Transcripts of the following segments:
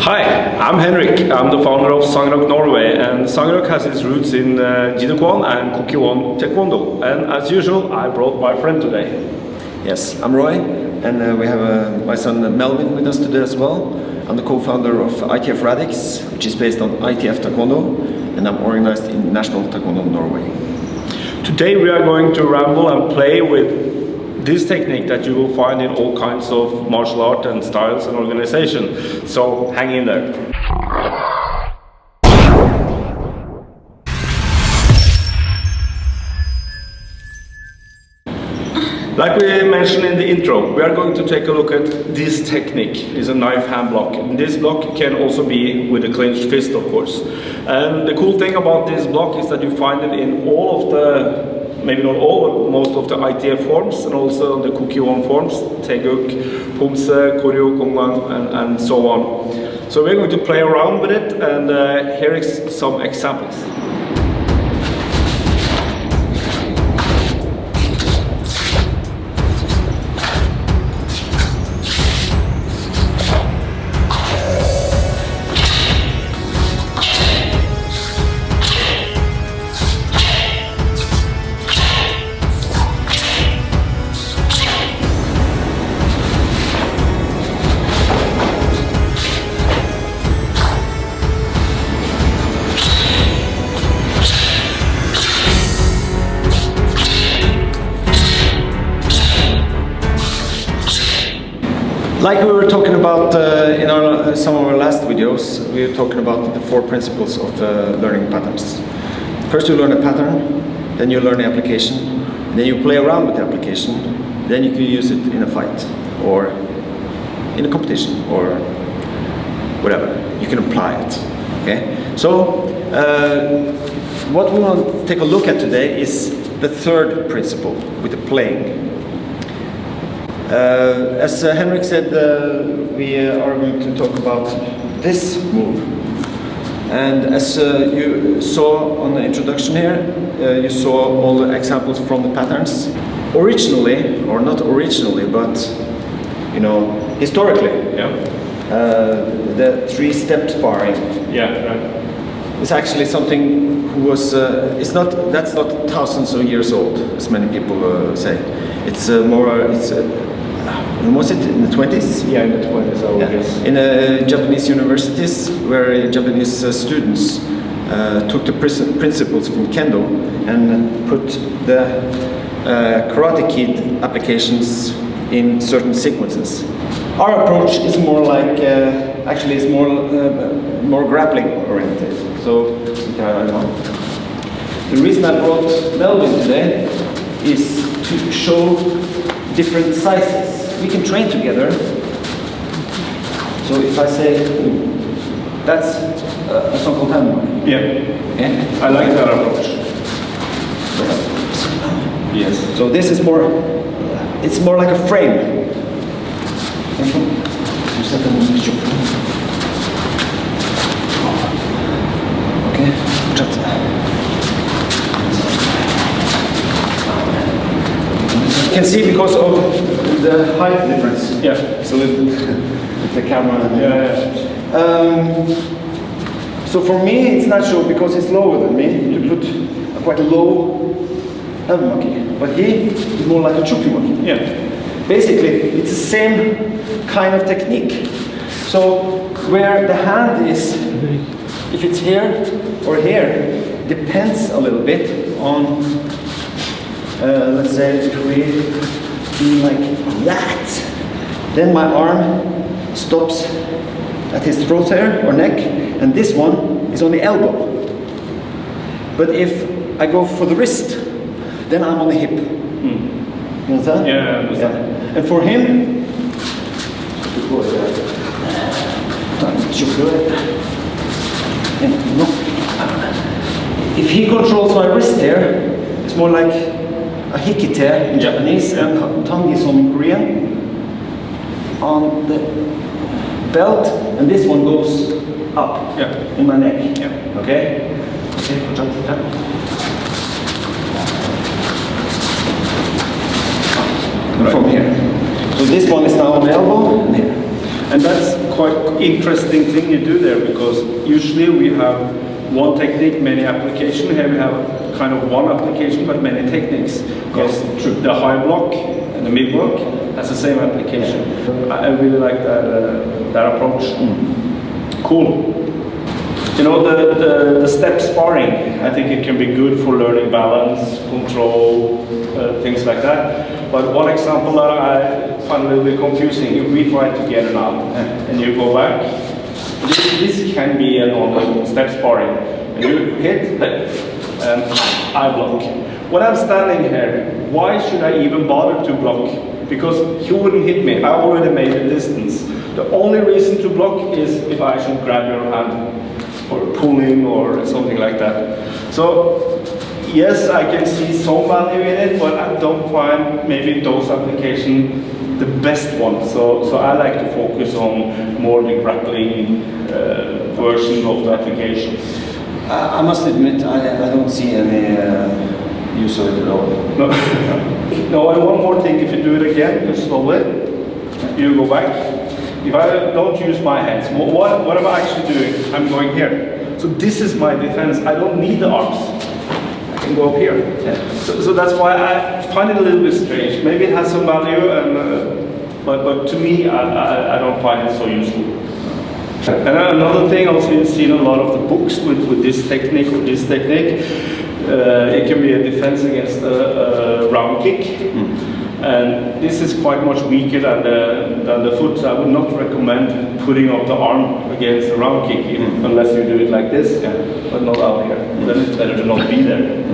Hi, I'm Henrik. I'm the founder of Sangrok Norway, and Sangrok has its roots in Kukkiwon and Kukkiwon Taekwondo. And as usual, I brought my friend today. Yes, I'm Roy, and we have my son Melvin with us today as well. I'm the co-founder of ITF-Radix, which is based on ITF-Taekwon-Do, and I'm organized in National Taekwondo Norway. Today we are going to ramble and play with this technique that you will find in all kinds of martial art and styles and organization. So hang in there. Like we mentioned in the intro, we are going to take a look at this technique. It's a knife hand block. And this block can also be with a clenched fist, of course. And the cool thing about this block is that you find it in all of the, maybe not all, but most of the ITF forms, and also the Kukkiwon forms, Taeguk, Pumse, Koryo, Kongan, and so on. So we're going to play around with it, and here is some examples. Like we were talking about in some of our last videos, we were talking about the 4 principles of learning patterns. First you learn a pattern, then you learn the application, then you play around with the application, then you can use it in a fight or in a competition or whatever. You can apply it. Okay? So what we want to take a look at today is the 3rd principle with the playing. As Henrik said, we are going to talk about this move. And as you saw on the introduction here, you saw all the examples from the patterns. Originally, or not originally, but you know, historically, the 3-step sparring. Yeah, right. It's actually something who was. That's not thousands of years old, as many people say. It's more. When was it? In the 20s? Yeah, in the 20s, I would guess. In Japanese universities, where Japanese students took the principles from Kendo and put the Karate Kid applications in certain sequences. Our approach is more like, actually it's more grappling oriented. So, the reason I brought Melvin today is to show different sizes. We can train together. So if I say, that's a song called Handblock. Yeah. Okay? I like that approach. Yes. So this is more, it's more like a frame. Okay? You can see because of the height difference. Yeah. So with the camera. So for me, it's natural because he's lower than me to put a quite low elbow monkey. But he is more like a choppy monkey. Yeah. Basically, it's the same kind of technique. So where the hand is, if it's here or here, depends a little bit on. Let's say if we do like that, then my arm stops at his throat here or neck, and this one is on the elbow. But if I go for the wrist, then I'm on the hip. You understand? Yeah, I understand. Yeah. And for him, if he controls my wrist here, it's more like a hikite in Japanese and tangi-som in Korean on the belt, and this one goes up in my neck. Yeah. Okay? From here. So this one is now on the elbow and here. And that's quite interesting thing you do there, because usually we have one technique, many applications. Here we have kind of one application, but many techniques. Because the high block and the mid block has the same application. I really like that approach. Cool. You know, the step sparring, I think it can be good for learning balance, control, things like that. But one example that I find a little bit confusing, if we try together now, and you go back, this can be a normal step sparring. And you hit, and I block. When I'm standing here, why should I even bother to block? Because he wouldn't hit me, I already made the distance. The only reason to block is if I should grab your hand, or pulling or something like that. So yes, I can see some value in it, but I don't find maybe those applications the best one. So I like to focus on more the grappling version of the applications. I must admit, I don't see any use of it at all. No. No, and one more thing, if you do it again, just slowly, you go back. If I don't use my hands, what am I actually doing? I'm going here. So this is my defense. I don't need the arms. I can go up here. Yeah. So that's why I find it a little bit strange. Maybe it has some value, and, but to me, I don't find it so useful. And another thing, also you've seen a lot of the books with this technique or this technique. It can be a defense against a round kick. And this is quite much weaker than the foot, so I would not recommend putting up the arm against a round kick, unless you do it like this, but not out here. Then it's better to not be there.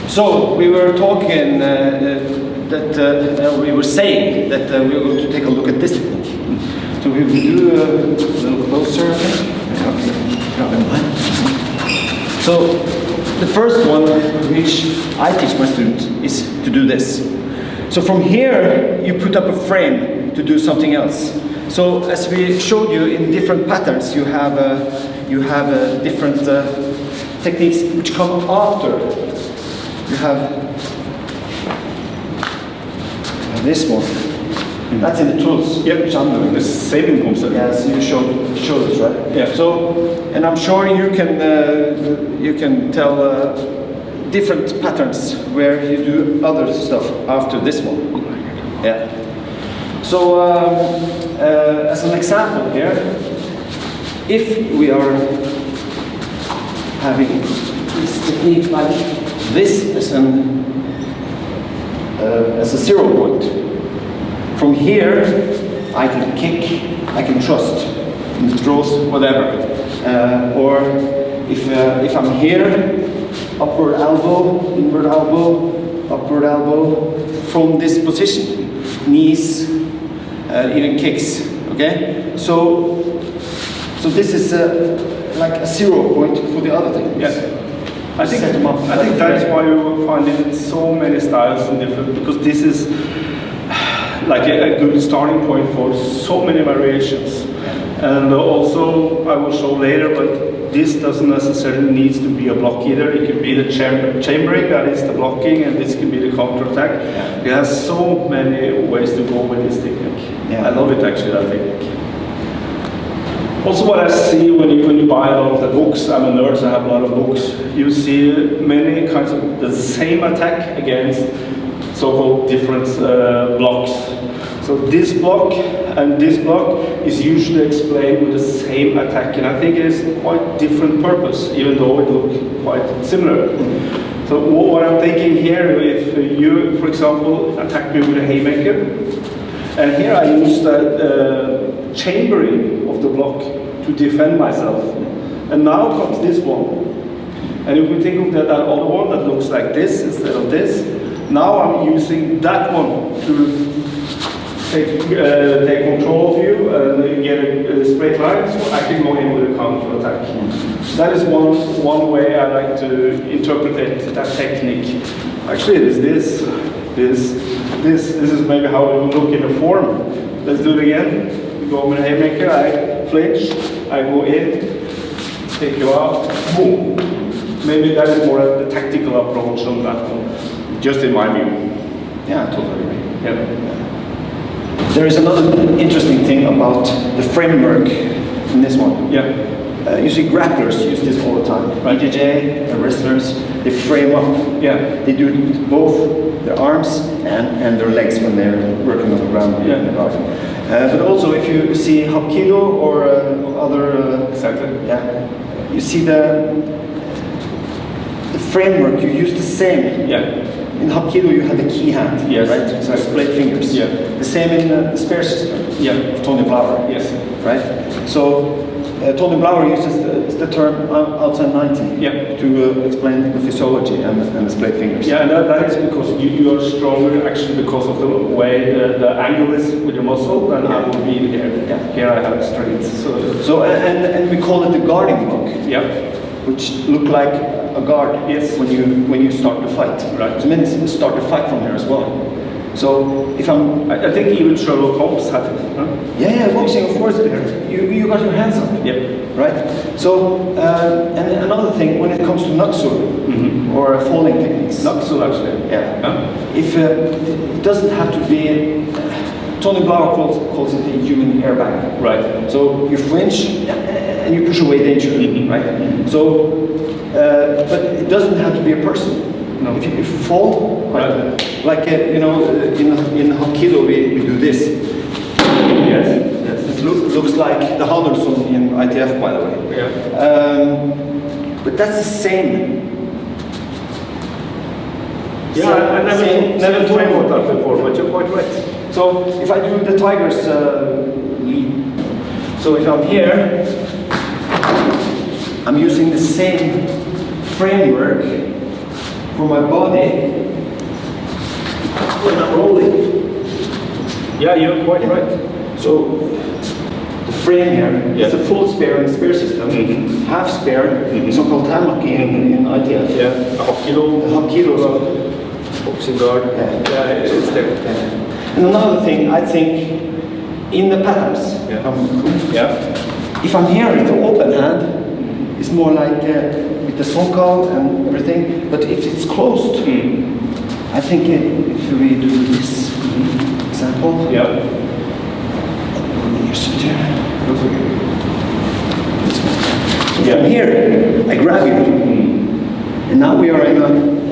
So we were talking we were saying that we were going to take a look at this technique. So we will do a little closer. So the first one which I teach my students is to do this. So from here, you put up a frame to do something else. So as we showed you in different patterns, you have different techniques which come after. You have this one. That's in the tools. Yep, which I'm doing. The saving concept. Yeah, so you showed us, right? Yeah. So, and I'm sure you can tell different patterns where you do other stuff after this one. Yeah. So, as an example here, if we are having this technique like this as a 0 point, from here I can kick, I can thrust, throws, whatever. Or if I'm here, upward elbow, inward elbow, upward elbow, from this position, knees, even kicks. Okay, so this is like a 0 point for the other things. Yes, I think that's why you will find it in so many styles and different, because this is like a good starting point for so many variations. And also, I will show later, but this doesn't necessarily need to be a block either. It can be the chambering, that is the blocking, and this can be the counterattack. Yeah. It has so many ways to go with this technique. Yeah. I love it actually, that technique. Also what I see when you buy a lot of the books, I'm a nerd, so I have a lot of books, you see many kinds of the same attack against so-called different blocks. So this block and this block is usually explained with the same attack, and I think it is quite different purpose, even though it looks quite similar. So what I'm thinking here, if you, for example, attack me with a haymaker, and here I use the chambering of the block to defend myself, and now comes this one. And if we think of that other one that looks like this instead of this, now I'm using that one to take control of you and get a straight line, so I can go in with a counter attack. That is one way I like to interpret that technique. Actually, it is this is maybe how it will look in a form. Let's do it again. We go with a haymaker, I flinch, I go in, take you out, boom. Maybe that is more the tactical approach on that one, just in my view. Yeah, I totally agree. Yeah. There is another interesting thing about the framework in this one. Yeah. You see grapplers use this all the time. Right. BJJ, the wrestlers, they frame up. Yeah. They do both their arms and their legs when they're working on the ground. Yeah. But also if you see Hapkido or other... Exactly. Yeah. You see the framework, you use the same. Yeah. In Hapkido you had the key hand, yes, right? exactly. Split fingers. Yeah. The same in the spear system. Yeah. Of Tony Blauer. Yes. Right? So Tony Blauer uses the term outside 90 yeah. to explain the physiology and the split fingers. Yeah, and that is because you are stronger actually because of the way the angle is with your muscle than I will be here. Yeah. Here I have straight. So and we call it the guarding block. Yeah. Which look like a guard. Yes. When you start the fight. Right. So many start the fight from here as well. So if I think even Sherlock Holmes had it. Huh? Yeah, boxing, of course. You got your hands up. Yeah. Right. So and another thing, when it comes to Natsu or falling techniques. Natsu actually. Yeah. Huh? If it doesn't have to be. Tony Blauer calls it the human airbag. Right. So you flinch and you push away danger. Right. So, but it doesn't have to be a person. No. If you fall, right. like you know, in Hapkido we do this. Yes. Yes. It looks like the Halderson in ITF, by the way. Yeah. But that's the same. Yeah, I never thought about that before, but you're quite right. So if I do the tiger's lead, so if I'm here, I'm using the same framework for my body when I'm rolling. Yeah, you're quite right. So the frame here is a full spare in the spear system, half spare, so-called Handblock in ITF. Yeah, a Hapkido. Hapkido. Boxing guard. Yeah, it's there. And another thing, I think, in the patterns, Yeah. if I'm here with the open hand, it's more like with the sonkal and everything, but if it's closed, I think if we do this example, Yeah. So from here, I grab you, and now we are in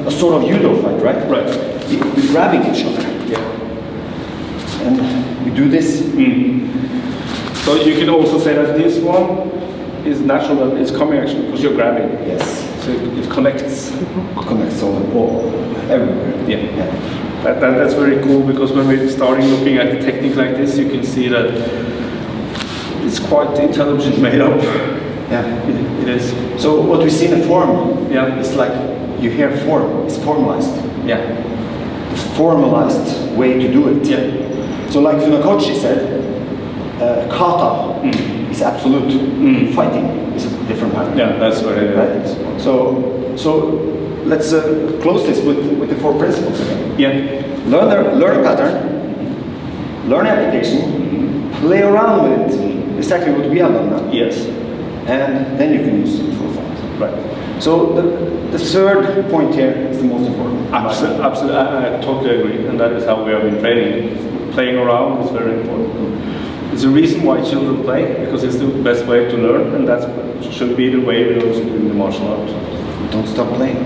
a sort of judo fight, right? Right. We're grabbing each other. Yeah. And we do this. So you can also say that this one is natural and it's coming actually because you're grabbing. Yes. So it connects. Connects all everywhere. Yeah. That's very cool because when we're starting looking at the technique like this, you can see that it's quite intelligent made up. Yeah. It is. So what we see in the form, Yeah. it's like you hear form. It's formalized. Yeah. It's formalized way to do it. Yeah. So like Funakoshi said, kata is absolute. Fighting is a different matter. Yeah, that's what it Right? is. So let's close this with the four principles again. Yeah. Learn a pattern, learn application, play around with it, exactly what we have done now. Yes. And then you can use it for fun. Right. So the third point here is the most important. Absolutely. I totally agree, and that is how we have been training. Playing around is very important. It's a reason why children play, because it's the best way to learn, and that should be the way we also do in the martial arts. Don't stop playing.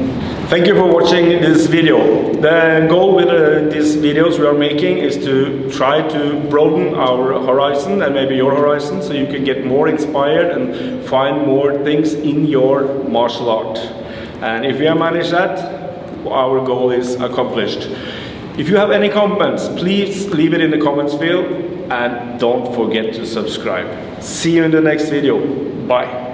Thank you for watching this video. The goal with these videos we are making is to try to broaden our horizon and maybe your horizon, so you can get more inspired and find more things in your martial art. And if we have managed that, our goal is accomplished. If you have any comments, please leave it in the comments field and don't forget to subscribe. See you in the next video. Bye.